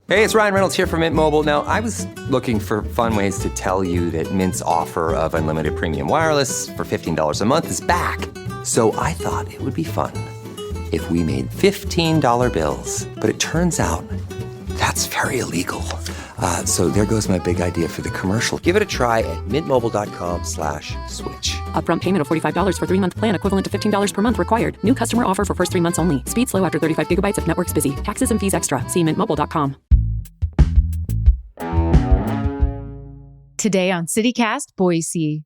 Hey, it's Ryan Reynolds here from Mint Mobile. Now, I was looking for fun ways to tell you that Mint's offer of unlimited premium wireless for $15 a month is back. So I thought it would be fun if we made $15 bills. But it turns out that's very illegal. So there goes my big idea for the commercial. Give it a try at mintmobile.com/switch. Upfront payment of $45 for 3-month plan, equivalent to $15 per month required. New customer offer for first 3 months only. Speed slow after 35 gigabytes if network's busy. Taxes and fees extra. See mintmobile.com. Today on CityCast Boise,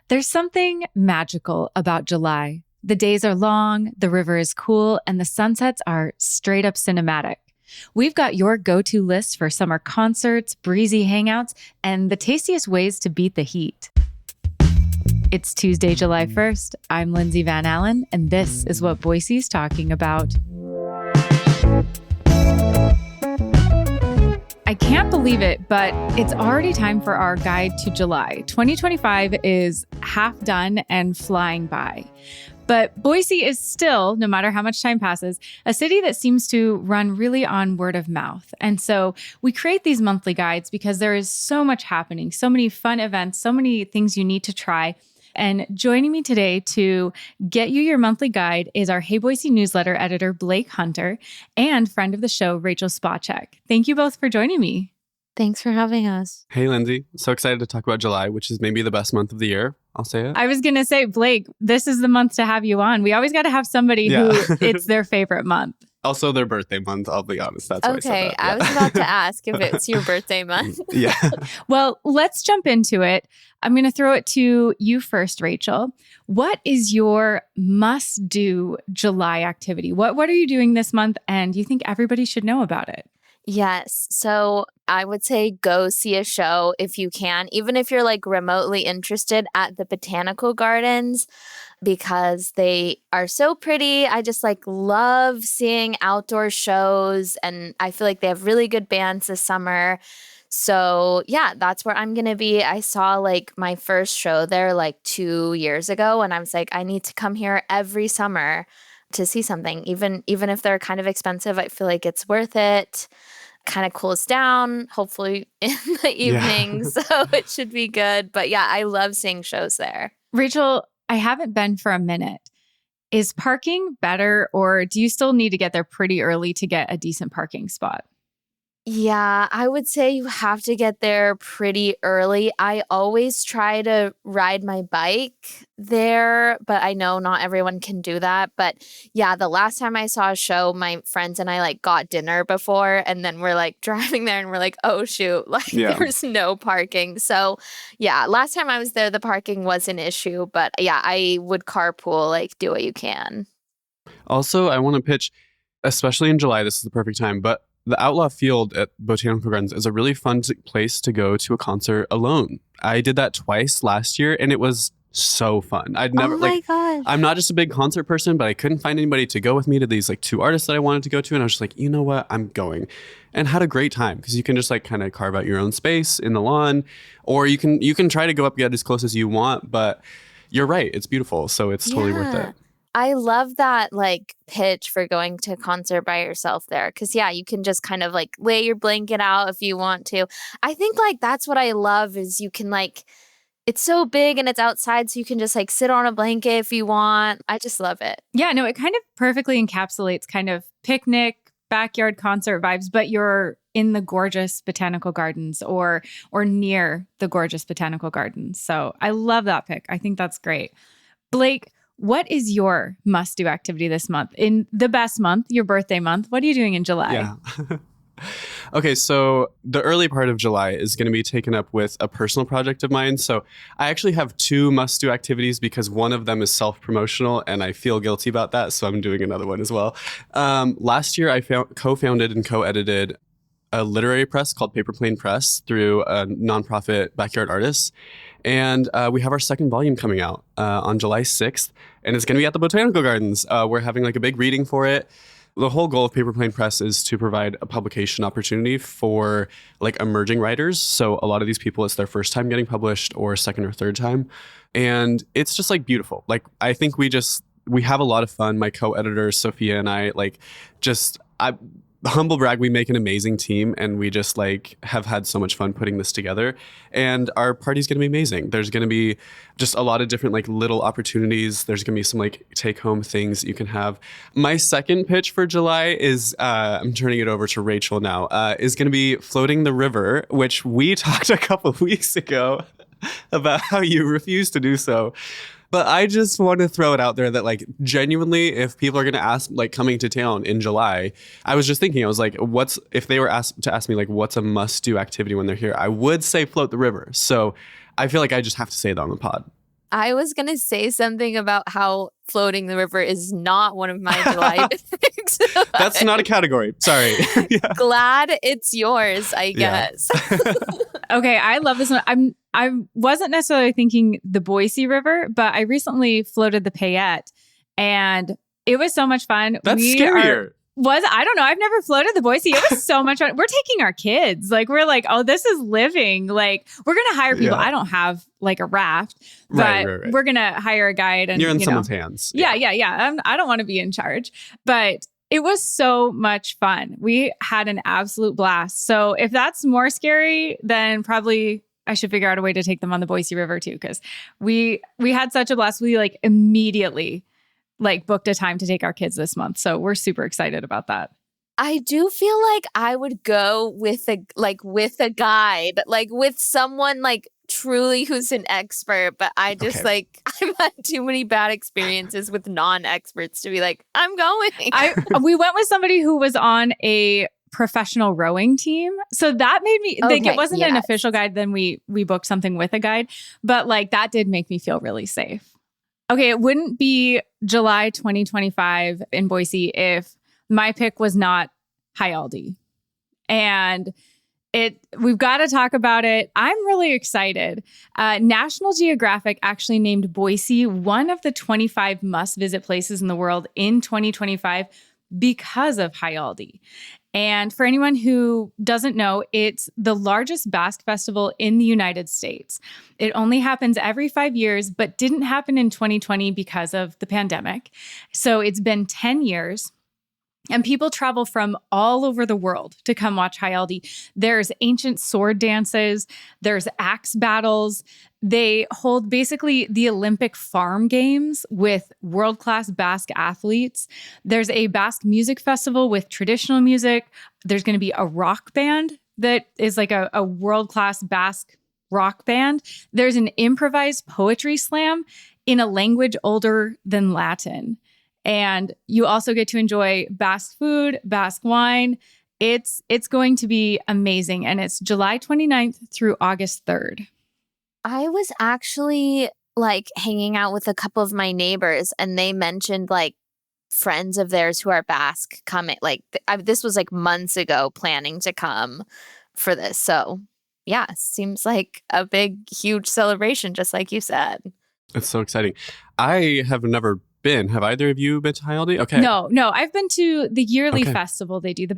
there's something magical about July. The days are long, the river is cool, and the sunsets are straight up cinematic. We've got your go-to list for summer concerts, breezy hangouts, and the tastiest ways to beat the heat. It's Tuesday, July 1st. I'm Lindsay Van Allen, and this is what Boise's talking about. I can't believe it, but it's already time for our guide to July. 2025 is half done and flying by. But Boise is still, no matter how much time passes, a city that seems to run really on word of mouth. And so we create these monthly guides because there is so much happening, so many fun events, so many things you need to try. And joining me today to get you your monthly guide is our Hey Boise newsletter editor, Blake Hunter, and friend of the show, Rachel Spacek. Thank you both for joining me. Thanks for having us. Hey, Lindsay. So excited to talk about July, which is maybe the best month of the year. I'll say it. I was going to say, Blake, this is the month to have you on. We always got to have somebody who it's their favorite month. Also their birthday month, I'll be honest. That's why I said that. Yeah. I was about to ask if it's your birthday month. Yeah. Well, let's jump into it. I'm going to throw it to you first, Rachel. What is your must-do July activity? What are you doing this month, and you think everybody should know about it? Yes. So I would say go see a show if you can, even if you're like remotely interested at the botanical gardens, because they are so pretty. I just like love seeing outdoor shows, and I feel like they have really good bands this summer. So yeah, that's where I'm going to be. I saw like my first show there like 2 years ago, and I was like, I need to come here every summer to see something. Even if they're kind of expensive, I feel like it's worth it. Kind of cools down, hopefully in the evening. So it should be good. But yeah, I love seeing shows there. Rachel, I haven't been for a minute. Is parking better, or do you still need to get there pretty early to get a decent parking spot? Yeah, I would say you have to get there pretty early. I always try to ride my bike there, but I know not everyone can do that. But yeah, the last time I saw a show, my friends and I like got dinner before, and then we're like driving there and we're like, oh shoot, like there's no parking. So yeah, last time I was there, the parking was an issue, but yeah, I would carpool, like do what you can. Also, I want to pitch, especially in July, this is the perfect time, but the Outlaw Field at Botanical Gardens is a really fun place to go to a concert alone. I did that twice last year, and it was so fun. I'd never gosh. I'm not just a big concert person, but I couldn't find anybody to go with me to these like 2 artists that I wanted to go to, and I was just like, you know what, I'm going, and had a great time because you can just like kind of carve out your own space in the lawn, or you can try to go up, get as close as you want, but you're right, it's beautiful, so it's totally worth it. I love that like pitch for going to a concert by yourself there. Cause yeah, you can just kind of like lay your blanket out if you want to. I think like that's what I love is you can like, it's so big and it's outside. So you can just like sit on a blanket if you want. I just love it. Yeah, no, it kind of perfectly encapsulates kind of picnic, backyard concert vibes, but you're in the gorgeous botanical gardens or near the gorgeous botanical gardens. So I love that pick. I think that's great. Blake, what is your must-do activity this month? In the best month, your birthday month, what are you doing in July? Yeah. Okay, so the early part of July is going to be taken up with a personal project of mine. So I actually have 2 must-do activities because one of them is self-promotional, and I feel guilty about that, so I'm doing another one as well. Last year, I co-founded and co-edited a literary press called Paper Plane Press through a nonprofit Backyard Artists. And we have our second volume coming out on July 6th, and it's going to be at the Botanical Gardens. We're having like a big reading for it. The whole goal of Paper Plane Press is to provide a publication opportunity for like emerging writers. So a lot of these people, it's their first time getting published or second or third time. And it's just like beautiful. Like, I think we have a lot of fun. My co-editor, Sophia, and I humble brag, we make an amazing team, and we just like have had so much fun putting this together. And our party's going to be amazing. There's going to be just a lot of different like little opportunities. There's going to be some like take home things you can have. My second pitch for July is, I'm turning it over to Rachel now, is going to be floating the river, which we talked a couple of weeks ago about how you refuse to do so. But I just want to throw it out there that, like, genuinely, if people are going to ask, like, coming to town in July, I was just thinking, I was like, if they were asked to ask me, like, what's a must-do activity when they're here, I would say float the river. So I feel like I just have to say that on the pod. I was going to say something about how floating the river is not one of my July picks. That's not a category. Sorry. Yeah. Glad it's yours, I guess. Okay, I love this one. I wasn't necessarily thinking the Boise River, but I recently floated the Payette, and it was so much fun. That's scarier. I don't know. I've never floated the Boise. It was so much fun. We're taking our kids. Like, we're like, oh, this is living. Like, we're going to hire people. Yeah. I don't have like a raft, but Right. we're going to hire a guide. And You're in someone's hands. Yeah. I don't want to be in charge, but it was so much fun. We had an absolute blast. So if that's more scary, then probably I should figure out a way to take them on the Boise River too, because we had such a blast. We like immediately like booked a time to take our kids this month. So we're super excited about that. I do feel like I would go with a guide, like with someone like truly who's an expert, but I just like I've had too many bad experiences with non-experts to be like, I'm going. We went with somebody who was on a professional rowing team. So that made me think it wasn't an official guide. Then we booked something with a guide, but like that did make me feel really safe. Okay, it wouldn't be July 2025 in Boise if my pick was not High Aldi. And we've got to talk about it. I'm really excited. National Geographic actually named Boise one of the 25 must-visit places in the world in 2025 because of High Aldi. And for anyone who doesn't know, it's the largest Basque festival in the United States. It only happens every 5 years, but didn't happen in 2020 because of the pandemic. So it's been 10 years. And people travel from all over the world to come watch High Aldi. There's ancient sword dances. There's axe battles. They hold basically the Olympic farm games with world-class Basque athletes. There's a Basque music festival with traditional music. There's going to be a rock band that is like a world-class Basque rock band. There's an improvised poetry slam in a language older than Latin. And you also get to enjoy Basque food, Basque wine. It's going to be amazing. And it's July 29th through August 3rd. I was actually like hanging out with a couple of my neighbors, and they mentioned like friends of theirs who are Basque coming. Like this was like months ago planning to come for this. So yeah, seems like a big, huge celebration, just like you said. It's so exciting. I have never been. Have either of you been to High Aldi? Okay. No. I've been to the yearly festival. They do the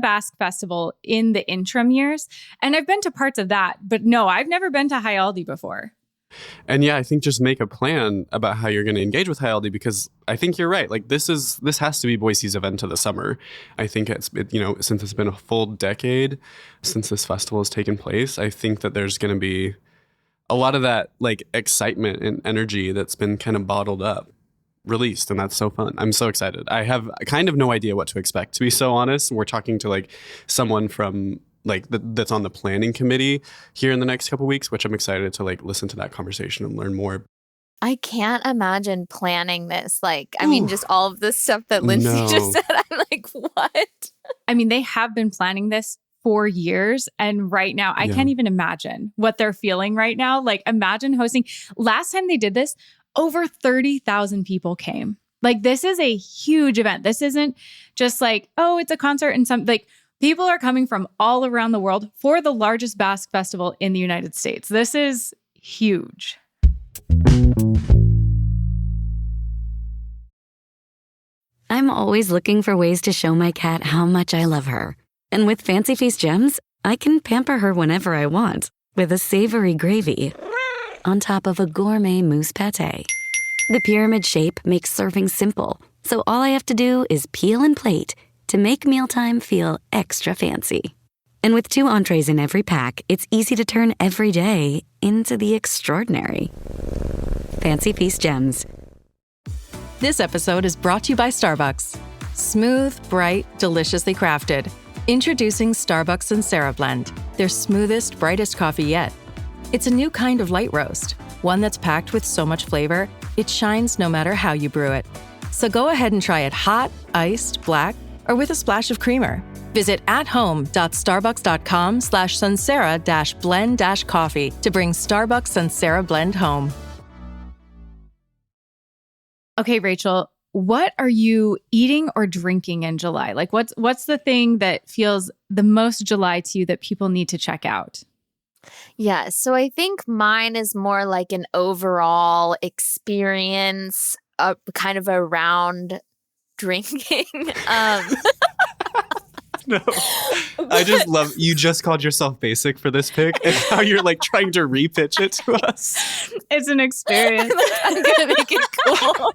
Basque festival in the interim years. And I've been to parts of that. But no, I've never been to High Aldi before. And yeah, I think just make a plan about how you're going to engage with High Aldi, because I think you're right. Like this has to be Boise's event of the summer. I think since it's been a full decade since this festival has taken place, I think that there's going to be a lot of that like excitement and energy that's been kind of bottled up released, and that's so fun. I'm so excited. I have kind of no idea what to expect, to be so honest. We're talking to like someone from like that's on the planning committee here in the next couple of weeks, which I'm excited to like listen to that conversation and learn more. I can't imagine planning this. Like, I mean, just all of the stuff that Lindsay just said. I'm like, what? I mean, they have been planning this for years. And right now, I can't even imagine what they're feeling right now. Like, imagine hosting. Last time they did this, over 30,000 people came. Like, this is a huge event. This isn't just like, oh, it's a concert and some like people are coming from all around the world for the largest Basque festival in the United States. This is huge. I'm always looking for ways to show my cat how much I love her. And with Fancy Feast gems, I can pamper her whenever I want with a savory gravy on top of a gourmet mousse pâté. The pyramid shape makes serving simple, so all I have to do is peel and plate to make mealtime feel extra fancy. And with 2 entrees in every pack, it's easy to turn every day into the extraordinary. Fancy Feast Gems. This episode is brought to you by Starbucks. Smooth, bright, deliciously crafted. Introducing Starbucks Sansera Blend, their smoothest, brightest coffee yet. It's a new kind of light roast, one that's packed with so much flavor, it shines no matter how you brew it. So go ahead and try it hot, iced, black, or with a splash of creamer. Visit athome.starbucks.com/Sansera-blend-coffee to bring Starbucks Sansera Blend home. Okay, Rachel, what are you eating or drinking in July? Like what's the thing that feels the most July to you that people need to check out? Yeah, so I think mine is more like an overall experience, kind of around drinking. No. I just love you just called yourself basic for this pick and now you're like trying to repitch it to us. It's an experience. I'm gonna make it cool.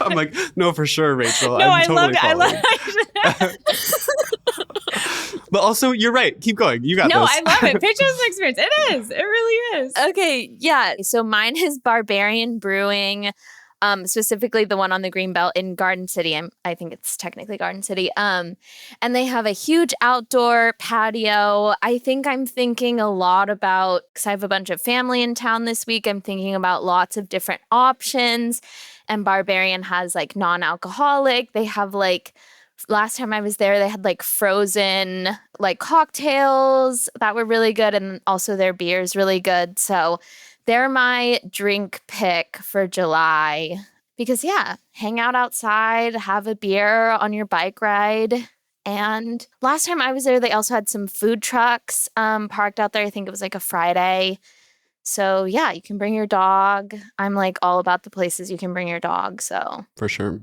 I'm like, no, for sure, Rachel. No, I'm I totally love following. But also, you're right. Keep going. You got No, this. I love it. Pitch is an experience. It is. It really is. Okay, yeah. So mine is Barbarian Brewing, specifically the one on the Greenbelt in Garden City. I think it's technically Garden City. And they have a huge outdoor patio. I think I'm thinking a lot about, because I have a bunch of family in town this week, I'm thinking about lots of different options. And Barbarian has like non-alcoholic. They have like, last time I was there, they had like frozen like cocktails that were really good. And also their beer is really good. So they're my drink pick for July because, yeah, hang out outside, have a beer on your bike ride. And last time I was there, they also had some food trucks parked out there. I think it was like a Friday. So, yeah, you can bring your dog. I'm like all about the places you can bring your dog. So, For sure.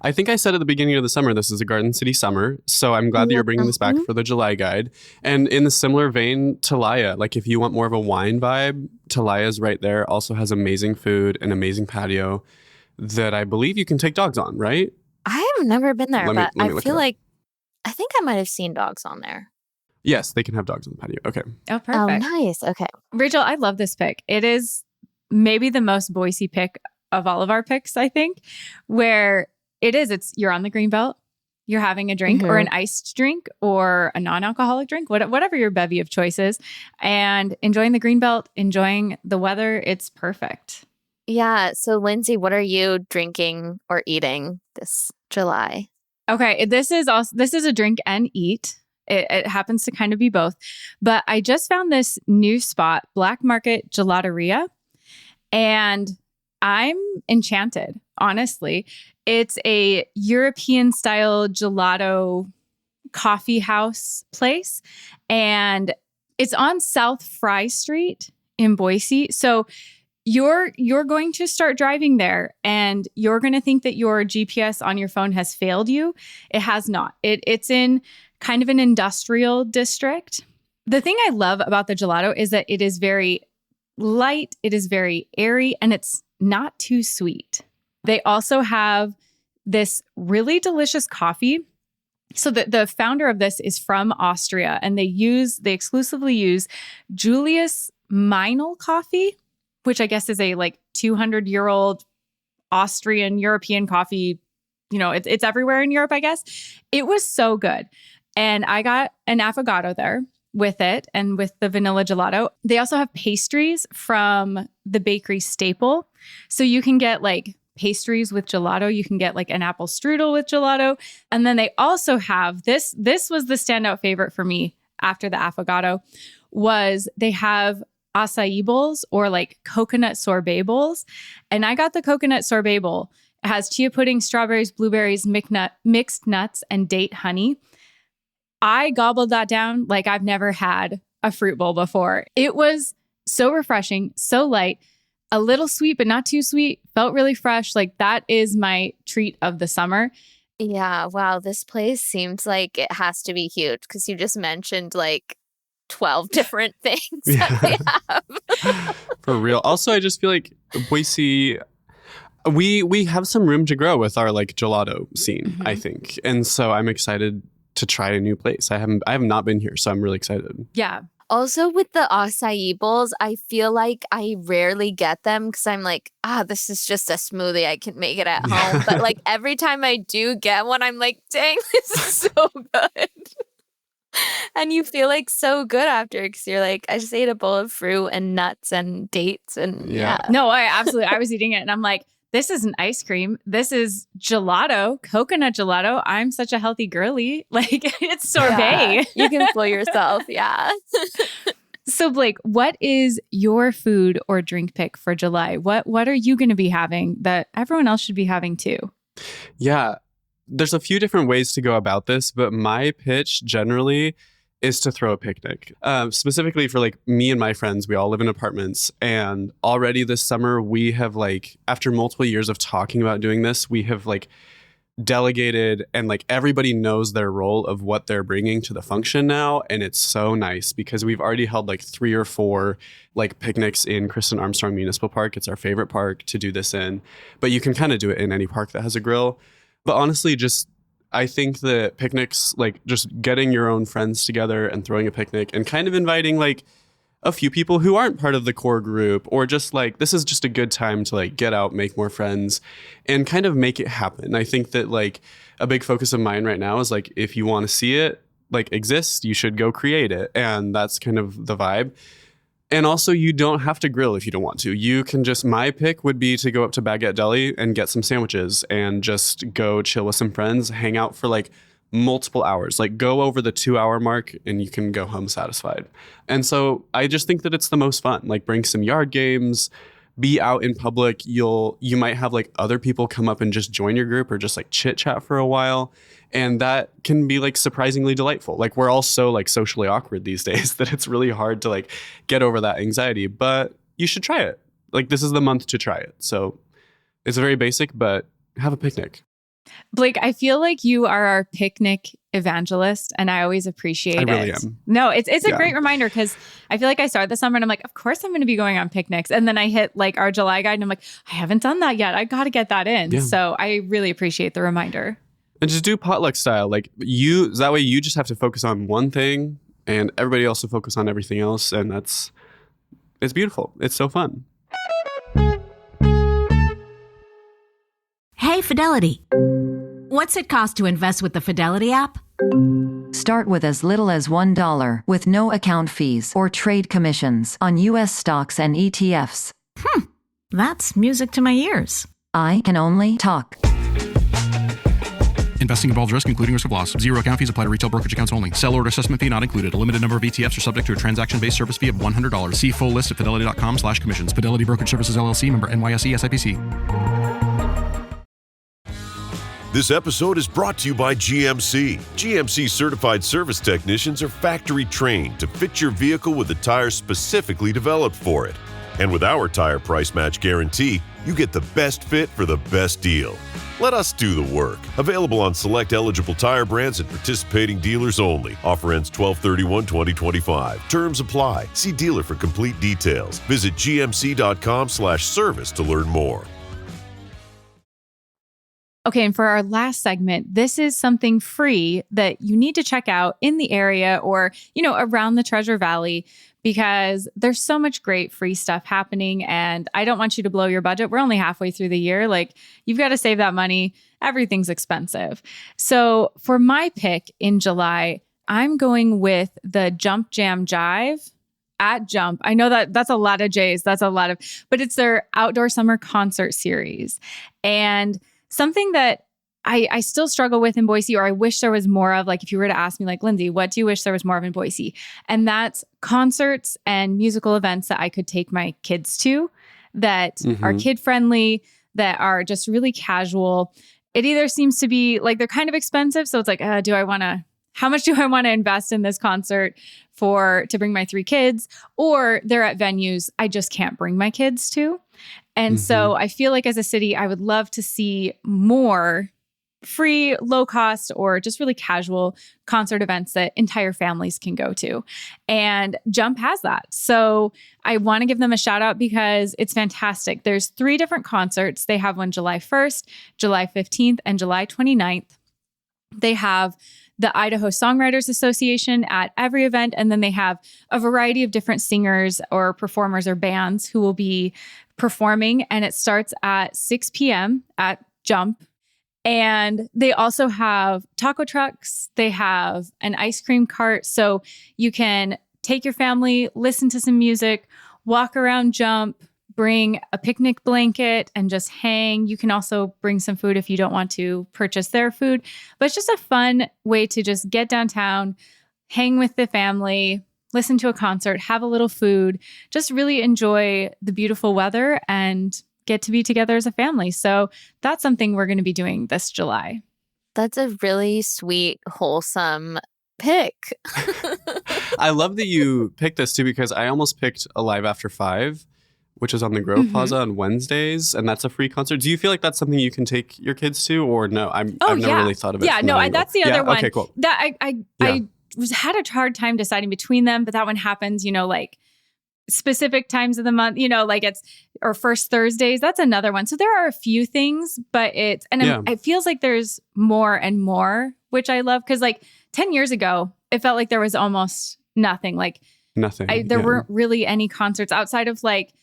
I think I said at the beginning of the summer, this is a Garden City summer. So I'm glad that you're bringing this back for the July guide. And in the similar vein, Talaya, like if you want more of a wine vibe, Talaya's right there. Also has amazing food and amazing patio that I believe you can take dogs on, right? I have never been there, Let me but I look it feel up. like I think I might have seen dogs on there. Yes, they can have dogs on the patio. Okay. Oh, perfect. Oh, nice. Okay. Rachel, I love this pick. It is maybe the most Boise pick of all of our picks, I think, where it's you're on the Greenbelt, you're having a drink or an iced drink or a non-alcoholic drink, whatever your bevy of choice is, and enjoying the Greenbelt, enjoying the weather. It's perfect. Yeah. So, Lindsay, what are you drinking or eating this July? Okay, this is a drink and eat. It happens to kind of be both. But I just found this new spot, Black Market Gelateria, and I'm enchanted, honestly. It's a European style gelato coffee house place, and it's on South Fry Street in Boise. So you're going to start driving there and you're going to think that your GPS on your phone has failed you. It has not. It's in kind of an industrial district. The thing I love about the gelato is that it is very light, it is very airy, and it's not too sweet. They also have this really delicious coffee. So the founder of this is from Austria, and they exclusively use Julius Meinl coffee, which I guess is a like 200-year-old Austrian European coffee. You know, it's everywhere in Europe, I guess. It was so good. And I got an affogato there with it and with the vanilla gelato. They also have pastries from the bakery Staple. So you can get like pastries with gelato. You can get like an apple strudel with gelato. And then they also have this was the standout favorite for me after the affogato, was they have acai bowls or like coconut sorbet bowls. And I got the coconut sorbet bowl. It has chia pudding, strawberries, blueberries, mixed nuts, and date honey. I gobbled that down like I've never had a fruit bowl before. It was so refreshing, so light, a little sweet, but not too sweet, felt really fresh. Like that is my treat of the summer. Yeah. Wow. This place seems like it has to be huge because you just mentioned like 12 different things that they have. For real. Also, I just feel like Boise, We have some room to grow with our like gelato scene, I think. And so I'm excited to try a new place. I have not been here, so I'm really excited. Yeah. Also, with the acai bowls, I feel like I rarely get them because I'm like, this is just a smoothie. I can make it at home. But like every time I do get one, I'm like, dang, this is so good. And you feel like so good after because you're like, I just ate a bowl of fruit and nuts and dates and yeah. No, I was eating it and I'm like, this isn't ice cream. This is gelato, coconut gelato. I'm such a healthy girly. Like it's sorbet. Yeah, you can fool yourself. Yeah. So Blake, what is your food or drink pick for July? What are you going to be having that everyone else should be having too? Yeah, there's a few different ways to go about this, but my pitch generally is to throw a picnic. Specifically for like me and my friends, we all live in apartments, and already this summer we have like, after multiple years of talking about doing this, we have like delegated and like everybody knows their role of what they're bringing to the function now. And it's so nice because we've already held like 3 or 4 like picnics in Kristen Armstrong Municipal Park. It's our favorite park to do this in, but you can kind of do it in any park that has a grill. But honestly, just I think that picnics, like just getting your own friends together and throwing a picnic and kind of inviting like a few people who aren't part of the core group, or just like, this is just a good time to like get out, make more friends and kind of make it happen. I think that like a big focus of mine right now is like, if you want to see it like exist, you should go create it. And that's kind of the vibe. And also, you don't have to grill if you don't want to. You can just, my pick would be to go up to Baguette Deli and get some sandwiches and just go chill with some friends, hang out for like multiple hours, like go over the 2-hour mark and you can go home satisfied. And so I just think that it's the most fun, like bring some yard games, be out in public. You might have like other people come up and just join your group or just like chit chat for a while. And that can be like surprisingly delightful. Like we're all so like socially awkward these days that it's really hard to like get over that anxiety, but you should try it. Like this is the month to try it. So it's very basic, but have a picnic. Blake, I feel like you are our picnic evangelist, and I always appreciate it. I really am. No, it's a great reminder because I feel like I started the summer and I'm like, of course I'm going to be going on picnics. And then I hit like our July guide and I'm like, I haven't done that yet. I got to get that in. Yeah. So I really appreciate the reminder. And just do potluck style. Like that way you just have to focus on one thing and everybody else will focus on everything else. And it's beautiful. It's so fun. Hey, Fidelity. What's it cost to invest with the Fidelity app? Start with as little as $1 with no account fees or trade commissions on U.S. stocks and ETFs. That's music to my ears. I can only talk. Investing involves risk, including risk of loss. Zero account fees apply to retail brokerage accounts only. Sell order assessment fee not included. A limited number of ETFs are subject to a transaction-based service fee of $100. See full list at fidelity.com/commissions. Fidelity Brokerage Services, LLC, member NYSE, SIPC. This episode is brought to you by GMC. GMC certified service technicians are factory trained to fit your vehicle with the tires specifically developed for it. And with our tire price match guarantee, you get the best fit for the best deal. Let us do the work. Available on select eligible tire brands and participating dealers only. Offer ends 12/31/2025. Terms apply. See dealer for complete details. Visit gmc.com/service to learn more. Okay, and for our last segment, this is something free that you need to check out in the area or, around the Treasure Valley, because there's so much great free stuff happening and I don't want you to blow your budget. We're only halfway through the year. Like, you've got to save that money. Everything's expensive. So for my pick in July, I'm going with the Jump Jam Jive at Jump. I know that's a lot of J's. But it's their outdoor summer concert series. And something that I still struggle with in Boise, or I wish there was more of, like if you were to ask me, like, Lindsay, what do you wish there was more of in Boise? And that's concerts and musical events that I could take my kids to that are kid friendly, that are just really casual. It either seems to be like they're kind of expensive. So it's like, how much do I want to invest in this concert to bring my 3 kids? Or they're at venues I just can't bring my kids to. And so I feel like as a city, I would love to see more free, low cost, or just really casual concert events that entire families can go to. And Jump has that. So I want to give them a shout out because it's fantastic. There's 3 different concerts. They have one July 1st, July 15th, and July 29th. They have the Idaho Songwriters Association at every event. And then they have a variety of different singers or performers or bands who will be performing. And it starts at 6 p.m. at Jump. And they also have taco trucks. They have an ice cream cart. So you can take your family, listen to some music, walk around Jump, bring a picnic blanket and just hang. You can also bring some food if you don't want to purchase their food. But it's just a fun way to just get downtown, hang with the family, listen to a concert, have a little food, just really enjoy the beautiful weather and get to be together as a family. So that's something we're going to be doing this July. That's a really sweet, wholesome pick. I love that you picked this too, because I almost picked Alive After 5, which is on the Grove Plaza on Wednesdays, and that's a free concert. Do you feel like that's something you can take your kids to, or no? I've never really thought of it. Yeah, no, that's the other one. Okay, cool. That I had a hard time deciding between them, but that one happens, like specific times of the month, like or first Thursdays. That's another one. So there are a few things, but it feels like there's more and more, which I love. Cause like 10 years ago, it felt like there was almost nothing. There weren't really any concerts outside of like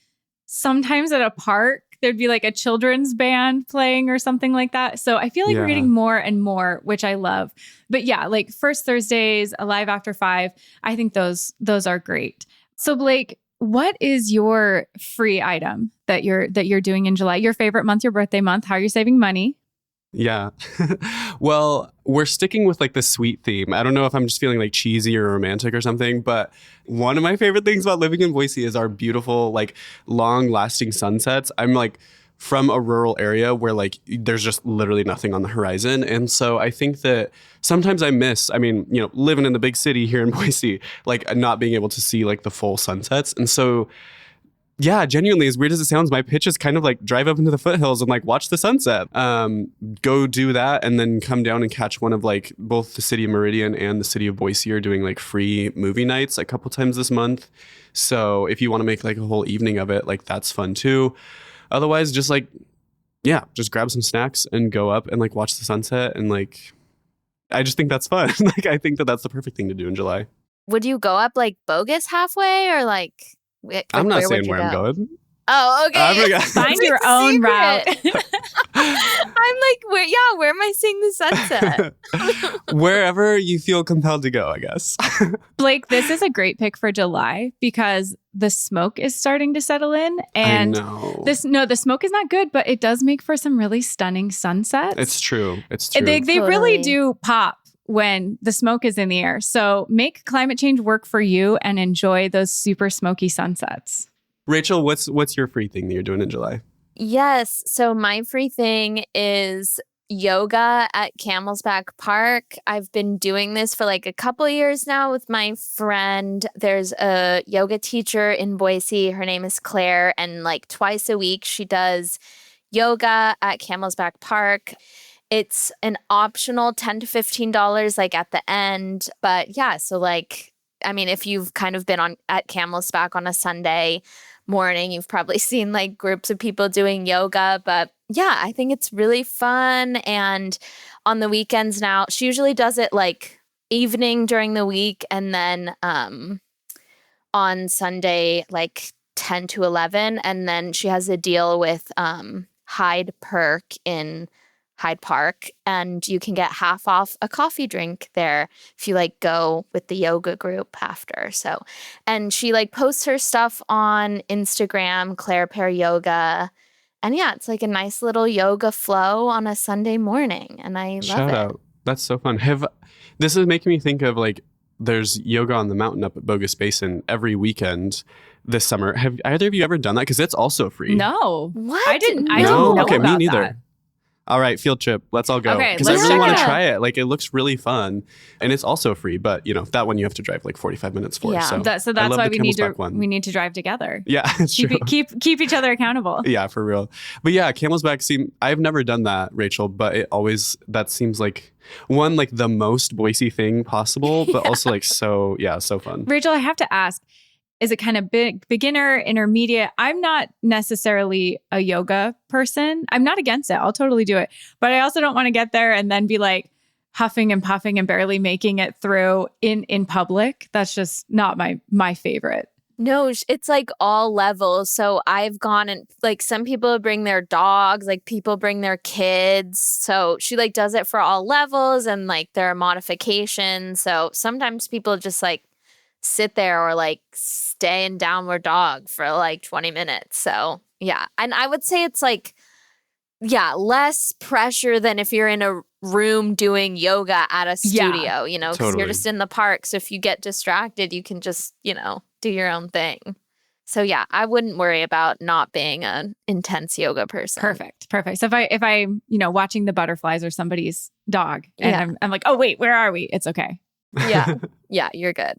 sometimes at a park, there'd be like a children's band playing or something like that. So I feel like we're getting more and more, which I love. But yeah, like first Thursdays, Alive After 5, I think those are great. So Blake, what is your free item that you're doing in July? Your favorite month, your birthday month? How are you saving money? Yeah. Well, we're sticking with like the sweet theme. I don't know if I'm just feeling like cheesy or romantic or something, but one of my favorite things about living in Boise is our beautiful, like long lasting sunsets. I'm like from a rural area where like there's just literally nothing on the horizon. And so I think that sometimes I miss, living in the big city here in Boise, like not being able to see like the full sunsets. And so yeah, genuinely, as weird as it sounds, my pitch is kind of like drive up into the foothills and like watch the sunset. Go do that and then come down and catch one of like both the city of Meridian and the city of Boise are doing like free movie nights a couple times this month. So if you want to make like a whole evening of it, like that's fun too. Otherwise, just like, just grab some snacks and go up and like watch the sunset. And like, I just think that's fun. Like, I think that that's the perfect thing to do in July. Would you go up like bogus halfway or like I'm not saying where I'm going. Oh, okay. Find your own route. I'm like, where am I seeing the sunset? Wherever you feel compelled to go, I guess. Blake, this is a great pick for July because the smoke is starting to settle in. And the smoke is not good, but it does make for some really stunning sunsets. It's true. They really do pop when the smoke is in the air. So make climate change work for you and enjoy those super smoky sunsets. Rachel, what's your free thing that you're doing in July? Yes. So my free thing is yoga at Camelsback Park. I've been doing this for like a couple years now with my friend. There's a yoga teacher in Boise. Her name is Claire. And like twice a week, she does yoga at Camelsback Park. It's an optional $10 to $15 like at the end. But yeah, so like, I mean, if you've kind of been at Camel's Back on a Sunday morning, you've probably seen like groups of people doing yoga. But yeah, I think it's really fun. And on the weekends now, she usually does it like evening during the week. And then on Sunday, like 10 to 11. And then she has a deal with Hyde Perk in Hyde Park, and you can get half off a coffee drink there if you like go with the yoga group after. So, and she like posts her stuff on Instagram, Claire Pear Yoga. And yeah, it's like a nice little yoga flow on a Sunday morning. And I love it. Shout out. That's so fun. This is making me think of like, there's yoga on the mountain up at Bogus Basin every weekend this summer. Have either of you ever done that? Because it's also free. No. What? I didn't. No? I didn't know okay, about me neither. That. All right, field trip. Let's all go. Okay, Because I let's really check want it to out. try it. Like, it looks really fun. And it's also free. But, that one you have to drive like 45 minutes for. Yeah. So, So I that's love why the we need Camel's Back one. to drive together. Yeah, it's true. Keep each other accountable. Yeah, for real. But yeah, Camel's Back I've never done that, Rachel, but that seems like one, like the most Boise thing possible, but also like so fun. Rachel, I have to ask, is it kind of beginner, intermediate? I'm not necessarily a yoga person. I'm not against it. I'll totally do it. But I also don't want to get there and then be like huffing and puffing and barely making it through in public. That's just not my favorite. No, it's like all levels. So I've gone and like some people bring their dogs, like people bring their kids. So she like does it for all levels and like there are modifications. So sometimes people just like sit there or like stay in downward dog for like 20 minutes. So yeah. And I would say it's like, less pressure than if you're in a room doing yoga at a studio, because Totally. you're just in the park. So if you get distracted, you can just, do your own thing. So yeah, I wouldn't worry about not being an intense yoga person. Perfect. So if I watching the butterflies or somebody's dog and Yeah. I'm like, oh wait, where are we? It's okay. Yeah. Yeah, you're good.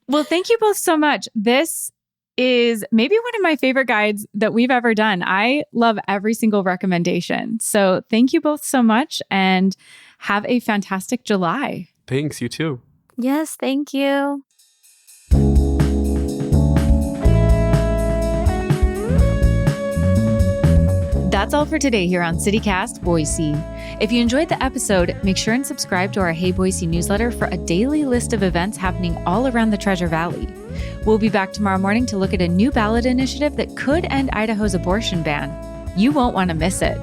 Well, thank you both so much. This is maybe one of my favorite guides that we've ever done. I love every single recommendation. So thank you both so much and have a fantastic July. Thanks, you too. Yes, thank you. That's all for today here on CityCast Boise. If you enjoyed the episode, make sure and subscribe to our Hey Boise newsletter for a daily list of events happening all around the Treasure Valley. We'll be back tomorrow morning to look at a new ballot initiative that could end Idaho's abortion ban. You won't want to miss it.